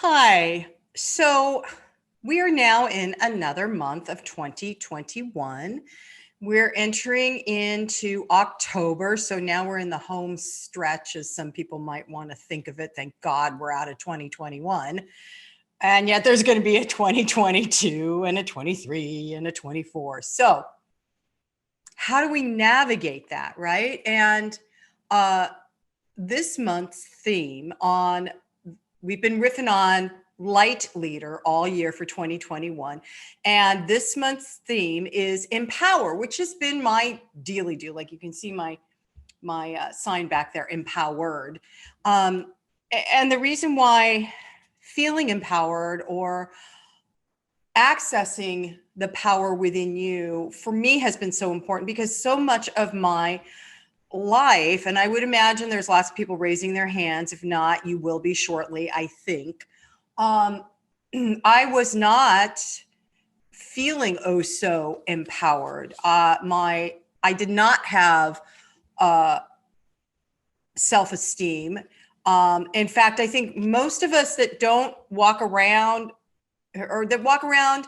Hi. So we are now in another month of 2021. We're entering into October. So now we're in the home stretch, as some people might want to think of it. Thank God we're out of 2021. And yet there's going to be a 2022 and a 23 and a 24. So how do we navigate that, right? And this month's theme on we've been riffing on light leader all year for 2021. And this month's theme is empower, which has been my dealy do. Like you can see my sign back there, empowered. And the reason why feeling empowered or accessing the power within you for me has been so important, because so much of my life, and I would imagine there's lots of people raising their hands. If not, you will be shortly, I think. I was not feeling oh so empowered. I did not have self-esteem. In fact, I think most of us that don't walk around or that walk around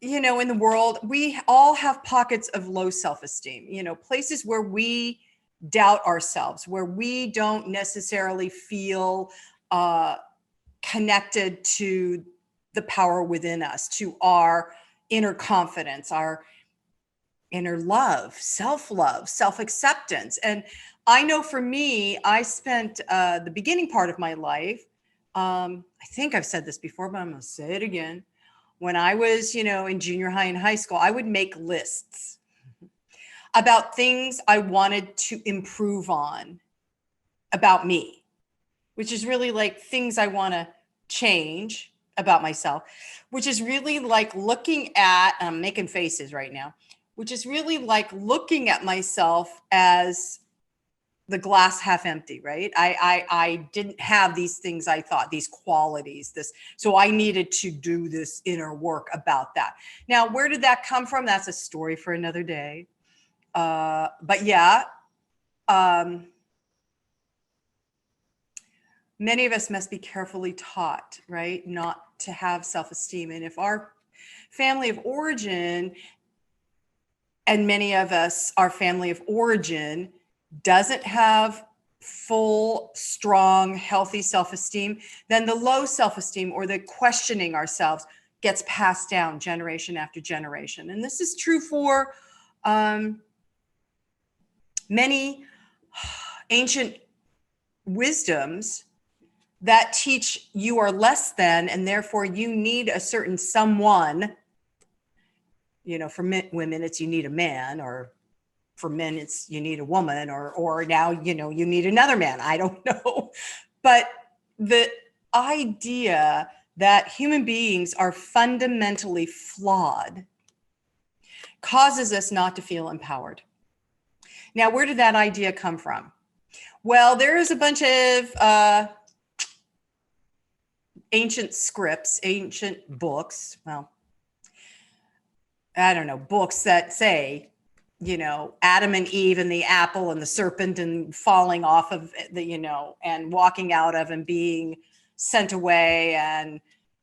in the world, we all have pockets of low self-esteem, places where we doubt ourselves, where we don't necessarily feel connected to the power within us, to our inner confidence, our inner love, self-acceptance. And I know for me, I spent the beginning part of my life, I think I've said this before, but I'm going to say it again. When I was, in junior high and high school, I would make lists about things I wanted to improve on about me, which is really like things I want to change about myself, which is really like looking at, I'm making faces right now, which is really like looking at myself as the glass half empty, right? I didn't have these things, I thought, these qualities, so I needed to do this inner work about that. Now, where did that come from? That's a story for another day. But yeah, many of us must be carefully taught, right, not to have self-esteem. And if our family of origin, and many of us, our family of origin, doesn't have full, strong, healthy self-esteem, then the low self-esteem or the questioning ourselves gets passed down generation after generation. And this is true for many ancient wisdoms that teach you are less than, and therefore you need a certain someone. For women, it's you need a man, or for men, it's you need a woman, or now, you need another man. I don't know. But the idea that human beings are fundamentally flawed causes us not to feel empowered. Now, where did that idea come from? Well, there is a bunch of ancient scripts, ancient books. Well, I don't know, books that say, Adam and Eve and the apple and the serpent and falling off of and walking out of and being sent away and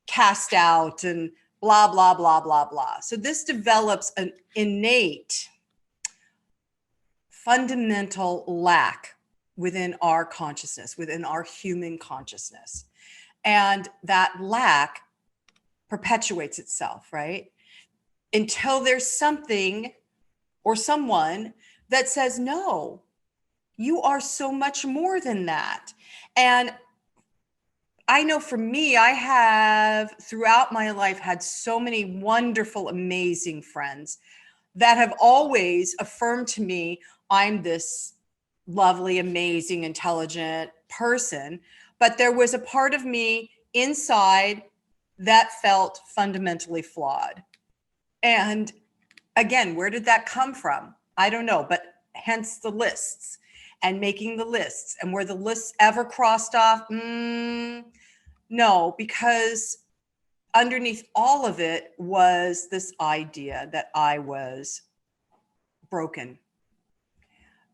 cast out and blah, blah, blah, blah, blah. So this develops an innate, fundamental lack within our consciousness, within our human consciousness. And that lack perpetuates itself, right? Until there's something or someone that says, no, you are so much more than that. And I know for me, I have throughout my life had so many wonderful, amazing friends that have always affirmed to me, I'm this lovely, amazing, intelligent person. But there was a part of me inside that felt fundamentally flawed. And again, where did that come from? I don't know, but hence the lists and making the lists. And were the lists ever crossed off? No, because underneath all of it was this idea that I was broken,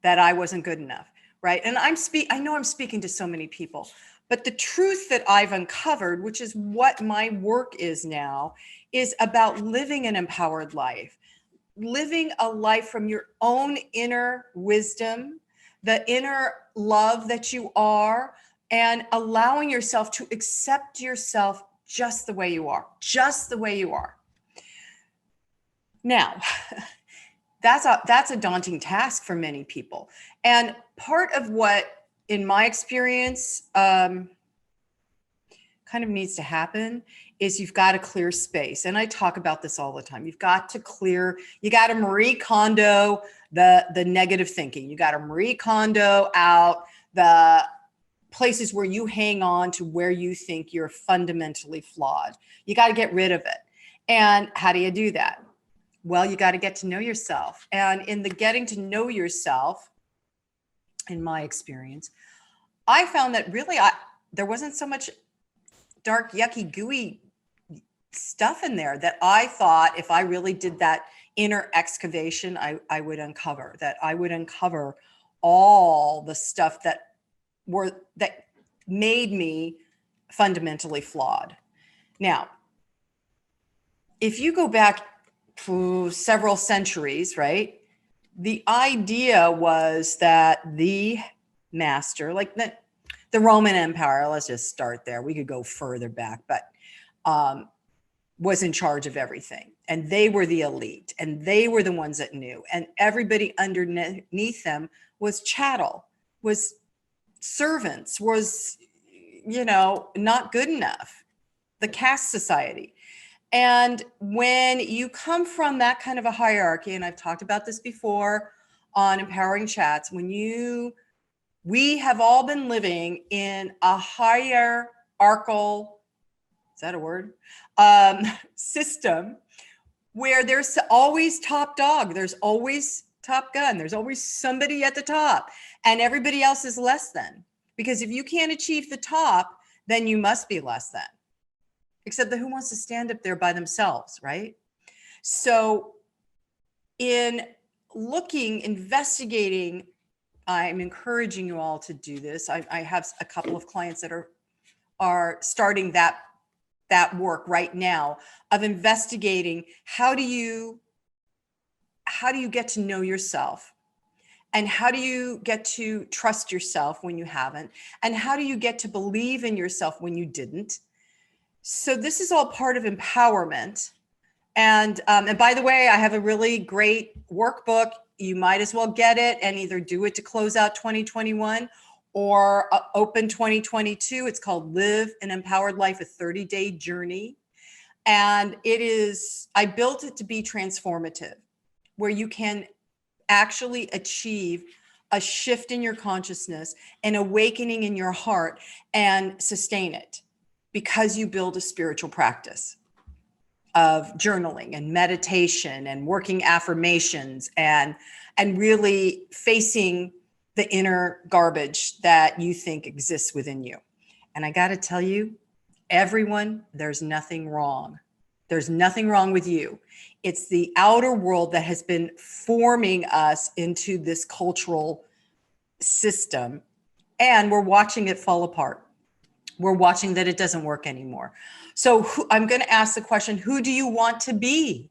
that I wasn't good enough, right? And I know I'm speaking to so many people, But the truth that I've uncovered, which is what my work is now, is about living an empowered life, living a life from your own inner wisdom, the inner love that you are, and allowing yourself to accept yourself just the way you are, just the way you are. Now, that's a daunting task for many people. And part of what, in my experience, kind of needs to happen is you've got to clear space. And I talk about this all the time. You've got to clear, you got to Marie Kondo the negative thinking. You got to Marie Kondo out the places where you hang on to where you think you're fundamentally flawed. You got to get rid of it. And how do you do that? Well, you got to get to know yourself. And in the getting to know yourself, in my experience, I found that really there wasn't so much dark, yucky, gooey stuff in there that I thought if I really did that inner excavation, I would uncover, that I would uncover all the stuff that made me fundamentally flawed. Now, if you go back several centuries, right? The idea was that the master, like the Roman Empire, let's just start there. We could go further back, but was in charge of everything. And they were the elite, and they were the ones that knew. And everybody underneath them was chattel, was servants, was, not good enough. The caste society. And when you come from that kind of a hierarchy, and I've talked about this before on Empowering Chats, we have all been living in a hierarchical, is that a word? System where there's always top dog, there's always top gun, there's always somebody at the top, and everybody else is less than. Because if you can't achieve the top, then you must be less than. Except that who wants to stand up there by themselves, right? So in investigating, I'm encouraging you all to do this. I have a couple of clients that are starting that work right now of investigating how do you get to know yourself, and how do you get to trust yourself when you haven't, and how do you get to believe in yourself when you didn't. So this is all part of empowerment. And by the way, I have a really great workbook. You might as well get it and either do it to close out 2021 or open 2022. It's called Live an Empowered Life, a 30-day journey. And I built it to be transformative, where you can actually achieve a shift in your consciousness, an awakening in your heart, and sustain it because you build a spiritual practice of journaling and meditation and working affirmations and really facing the inner garbage that you think exists within you. And I got to tell you, everyone, there's nothing wrong. There's nothing wrong with you. It's the outer world that has been forming us into this cultural system, and we're watching it fall apart. We're watching that it doesn't work anymore. So I'm going to ask the question, who do you want to be?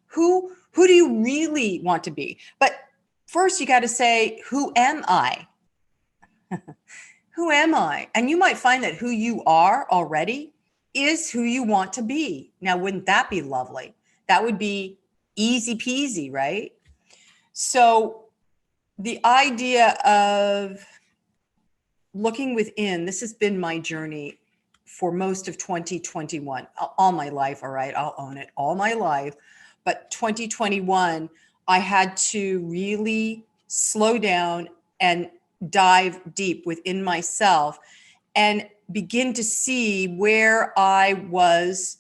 Who do you really want to be? But first you got to say, who am I? Who am I? And you might find that who you are already is who you want to be. Now, wouldn't that be lovely? That would be easy peasy, right? So the idea of looking within, this has been my journey for most of 2021, all my life. All right, I'll own it, all my life. But 2021, I had to really slow down and dive deep within myself and begin to see where I was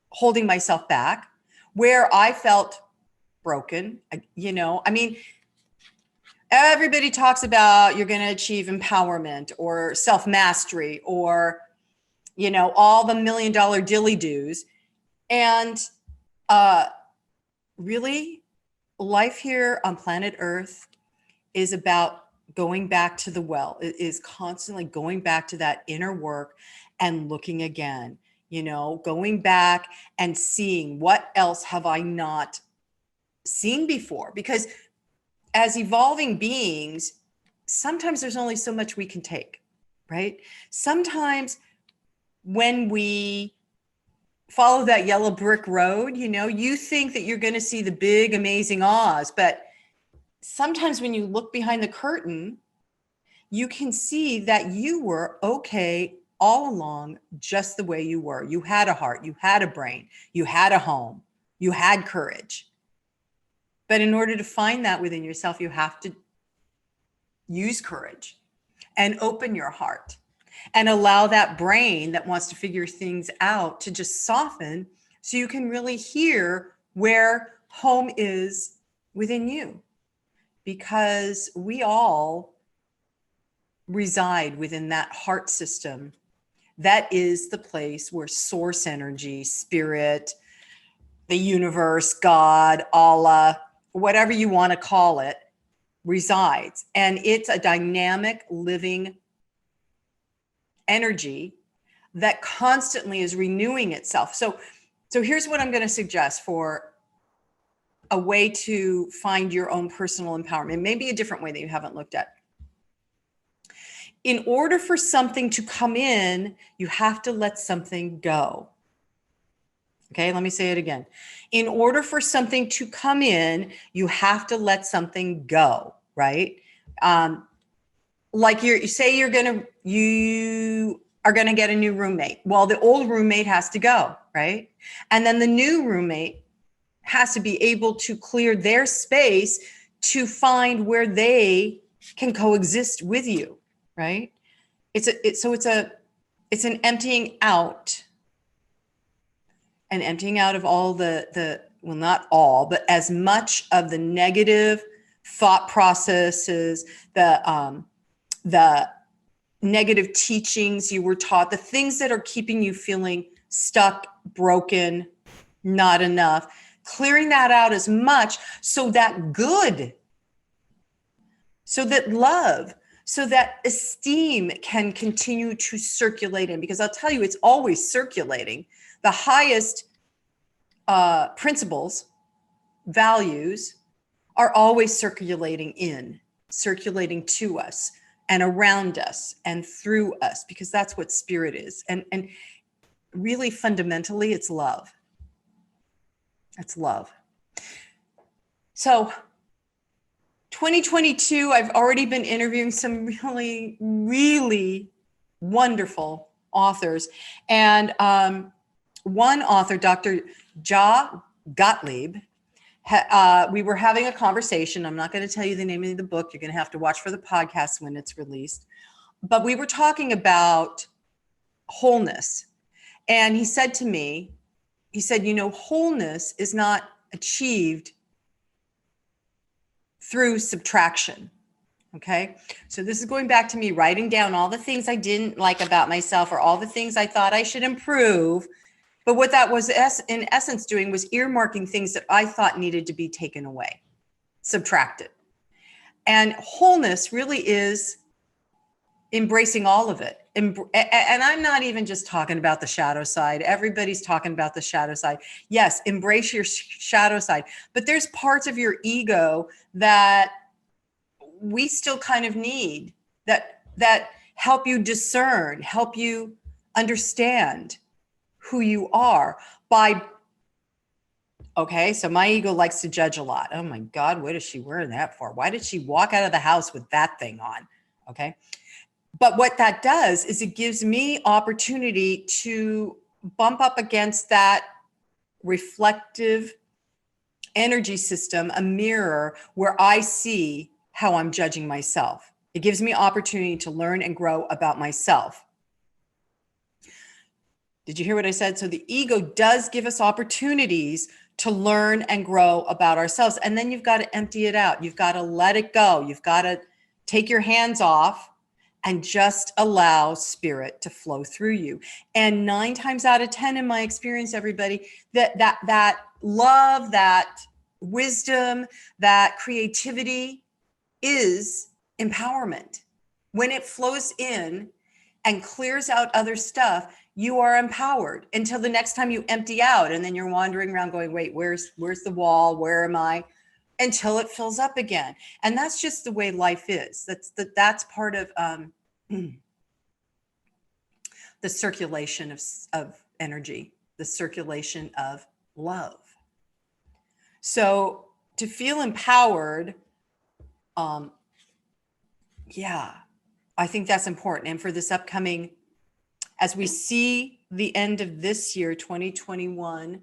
holding myself back, where I felt broken. Everybody talks about you're going to achieve empowerment or self-mastery or, all the $1 million dilly-doos. And really, life here on planet Earth is about going back to the well. It is constantly going back to that inner work and looking again, going back and seeing what else have I not seen before. Because as evolving beings, sometimes there's only so much we can take, right? Sometimes when we follow that yellow brick road, you think that you're going to see the big, amazing Oz, but sometimes when you look behind the curtain, you can see that you were okay all along, just the way you were. You had a heart, you had a brain, you had a home, you had courage. But in order to find that within yourself, you have to use courage and open your heart and allow that brain that wants to figure things out to just soften, so you can really hear where home is within you. Because we all reside within that heart system. That is the place where source energy, spirit, the universe, God, Allah, whatever you want to call it, resides. And it's a dynamic, living energy that constantly is renewing itself. So here's what I'm going to suggest for a way to find your own personal empowerment, maybe a different way that you haven't looked at. In order for something to come in, you have to let something go. Okay, let me say it again. In order for something to come in, you have to let something go, right? Like you are gonna get a new roommate. Well, the old roommate has to go, right? And then the new roommate has to be able to clear their space to find where they can coexist with you, right? It's an emptying out. And emptying out of all the well, not all, but as much of the negative thought processes, the negative teachings you were taught, the things that are keeping you feeling stuck, broken, not enough, clearing that out as much so that good, so that love, so that esteem can continue to circulate in. Because I'll tell you, it's always circulating. The highest principles, values are always circulating to us and around us and through us, because that's what spirit is. And really fundamentally, it's love. It's love. So 2022, I've already been interviewing some really, really wonderful authors. And one author, Dr. Ja Gottlieb, we were having a conversation. I'm not going to tell you the name of the book. You're going to have to watch for the podcast when it's released. But we were talking about wholeness. And he said to me, wholeness is not achieved through subtraction. Okay. So this is going back to me writing down all the things I didn't like about myself, or all the things I thought I should improve. But what that was in essence doing was earmarking things that I thought needed to be taken away, subtracted. And wholeness really is embracing all of it. And I'm not even just talking about the shadow side. Everybody's talking about the shadow side. Yes, embrace your shadow side. But there's parts of your ego that we still kind of need, that help you discern, help you understand who you are okay, so my ego likes to judge a lot. Oh my God, what is she wearing that for? Why did she walk out of the house with that thing on? Okay. But what that does is it gives me opportunity to bump up against that reflective energy system, a mirror where I see how I'm judging myself. It gives me opportunity to learn and grow about myself. Did you hear what I said? So the ego does give us opportunities to learn and grow about ourselves. And then you've got to empty it out. You've got to let it go. You've got to take your hands off and just allow spirit to flow through you. And 9 times out of 10 in my experience, everybody, that love, that wisdom, that creativity is empowerment. When it flows in and clears out other stuff, you are empowered until the next time you empty out, and then you're wandering around going, wait, where's the wall? Where am I? Until it fills up again. And that's just the way life is. That's part of the circulation of energy, the circulation of love. So to feel empowered, yeah, I think that's important. And for this upcoming, as we see the end of this year, 2021,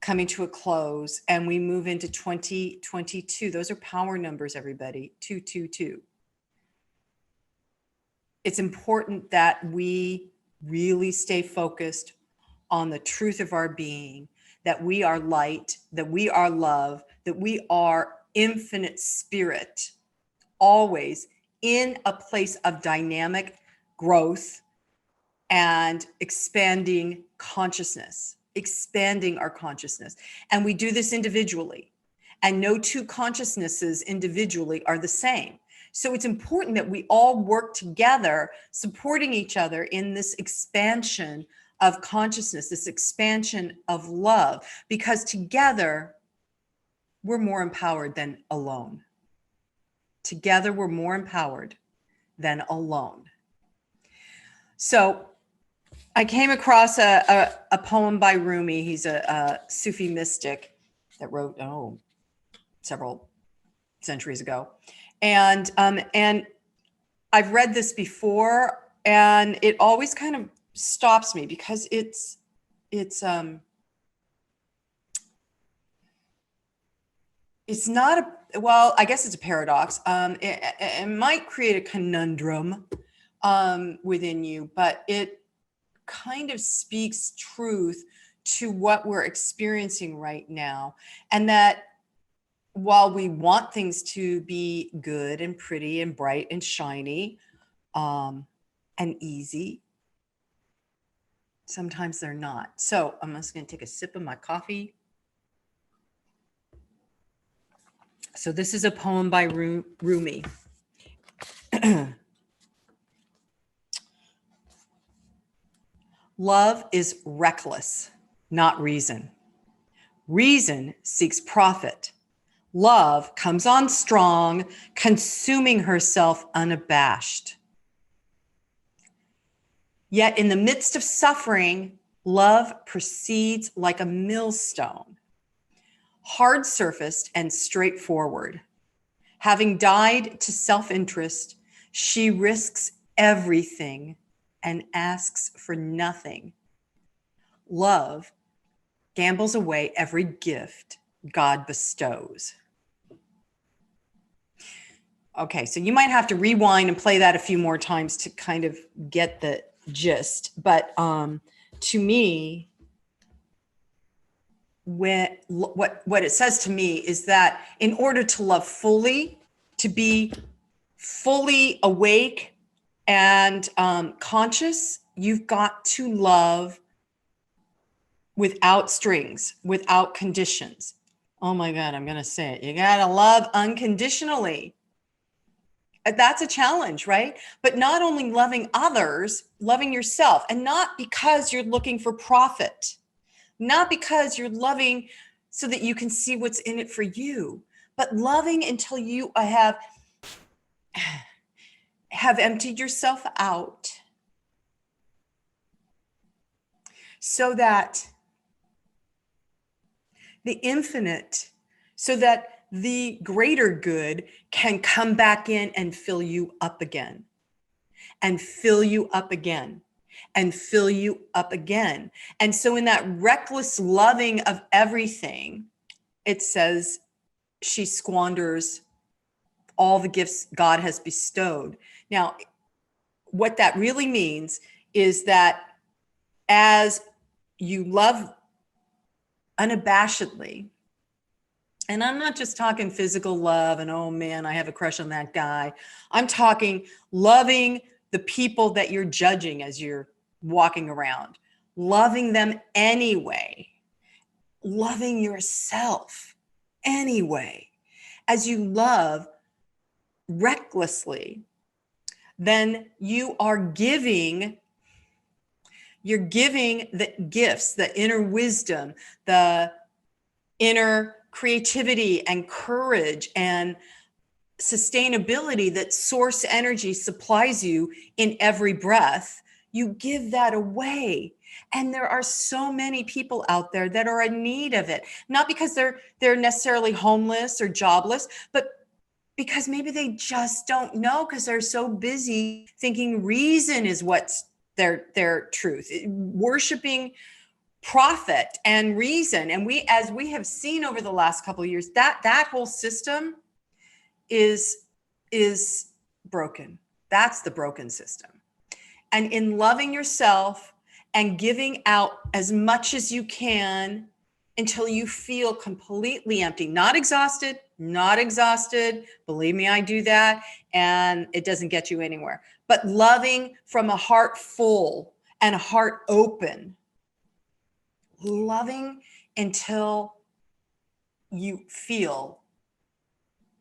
coming to a close, and we move into 2022, those are power numbers, everybody, 222. It's important that we really stay focused on the truth of our being, that we are light, that we are love, that we are infinite spirit, always in a place of dynamic growth and expanding consciousness, expanding our consciousness. And we do this individually, and no two consciousnesses individually are the same. So it's important that we all work together, supporting each other in this expansion of consciousness, this expansion of love, because together we're more empowered than alone. Together we're more empowered than alone. So I came across a poem by Rumi. He's a Sufi mystic that wrote, several centuries ago. And I've read this before, and it always kind of stops me because it's not well, I guess it's a paradox. It might create a conundrum within you, but it kind of speaks truth to what we're experiencing right now. And that while we want things to be good and pretty and bright and shiny and easy, sometimes they're not. So I'm just going to take a sip of my coffee. So this is a poem by Rumi. Love is reckless, not reason. Reason seeks profit. Love comes on strong, consuming herself unabashed. Yet in the midst of suffering, love proceeds like a millstone, hard-surfaced and straightforward. Having died to self-interest, she risks everything and asks for nothing. Love gambles away every gift God bestows. Okay, so you might have to rewind and play that a few more times to kind of get the gist. But to me, what it says to me is that in order to love fully, to be fully awake and conscious, you've got to love without strings, without conditions. Oh my God, I'm going to say it. You got to love unconditionally. That's a challenge, right? But not only loving others, loving yourself, and not because you're looking for profit, not because you're loving so that you can see what's in it for you, but loving until you have emptied yourself out so that the infinite, so that the greater good can come back in and fill you up again, and fill you up again, and fill you up again. And so in that reckless loving of everything, it says she squanders all the gifts God has bestowed. Now, what that really means is that as you love unabashedly, and I'm not just talking physical love and, oh man, I have a crush on that guy. I'm talking loving the people that you're judging as you're walking around, loving them anyway, loving yourself anyway. As you love, recklessly, then you're giving the gifts, the inner wisdom, the inner creativity and courage and sustainability that source energy supplies you in every breath. You give that away. And there are so many people out there that are in need of it, not because they're necessarily homeless or jobless, but because maybe they just don't know, because they're so busy thinking reason is what's their truth, worshiping profit and reason. And as we have seen over the last couple of years, that whole system is broken. That's the broken system. And in loving yourself and giving out as much as you can until you feel completely empty, not exhausted. Believe me, I do that. And it doesn't get you anywhere. But loving from a heart full and a heart open. Loving until you feel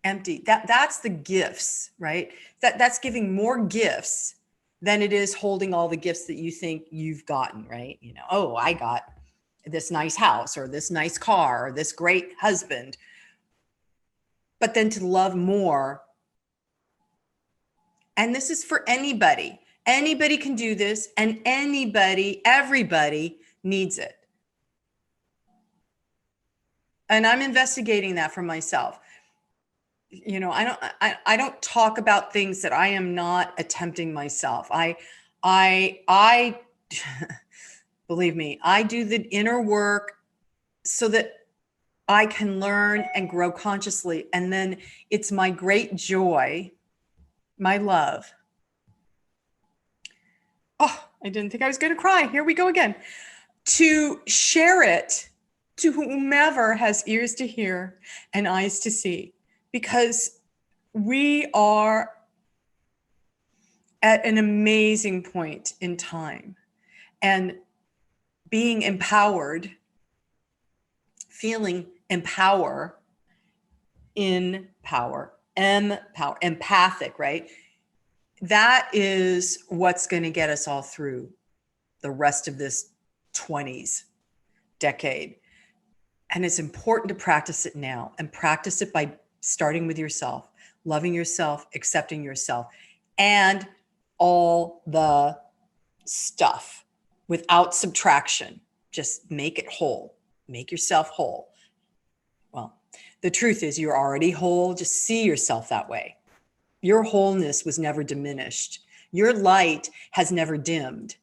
empty. That's the gifts, right? That's giving more gifts than it is holding all the gifts that you think you've gotten, right? You know, oh, I got this nice house or this nice car or this great husband. But then to love more. And this is for anybody. Anybody can do this, and everybody needs it. And I'm investigating that for myself. You know, I don't talk about things that I am not attempting myself. I believe me, I do the inner work so that I can learn and grow consciously. And then it's my great joy, my love. Oh, I didn't think I was going to cry. Here we go again. To share it to whomever has ears to hear and eyes to see. Because we are at an amazing point in time, and being empowered, feeling empower, empathic, right? That is what's going to get us all through the rest of this 20s decade. And it's important to practice it now, and practice it by starting with yourself, loving yourself, accepting yourself, and all the stuff without subtraction. Just make it whole. Make yourself whole. Well, the truth is you're already whole. Just see yourself that way. Your wholeness was never diminished. Your light has never dimmed.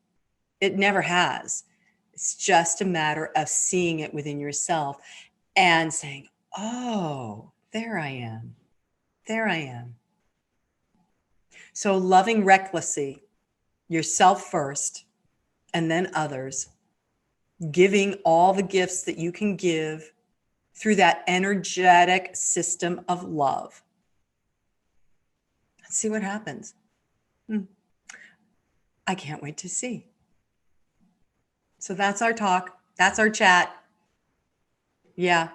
It never has. It's just a matter of seeing it within yourself and saying, oh, there I am. There I am. So loving recklessly, yourself first, and then others, giving all the gifts that you can give through that energetic system of love. Let's see what happens. I can't wait to see. So that's our talk. That's our chat. Yeah.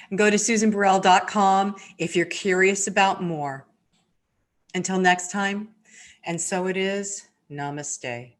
And go to SusanBurrell.com if you're curious about more. Until next time, and so it is, namaste.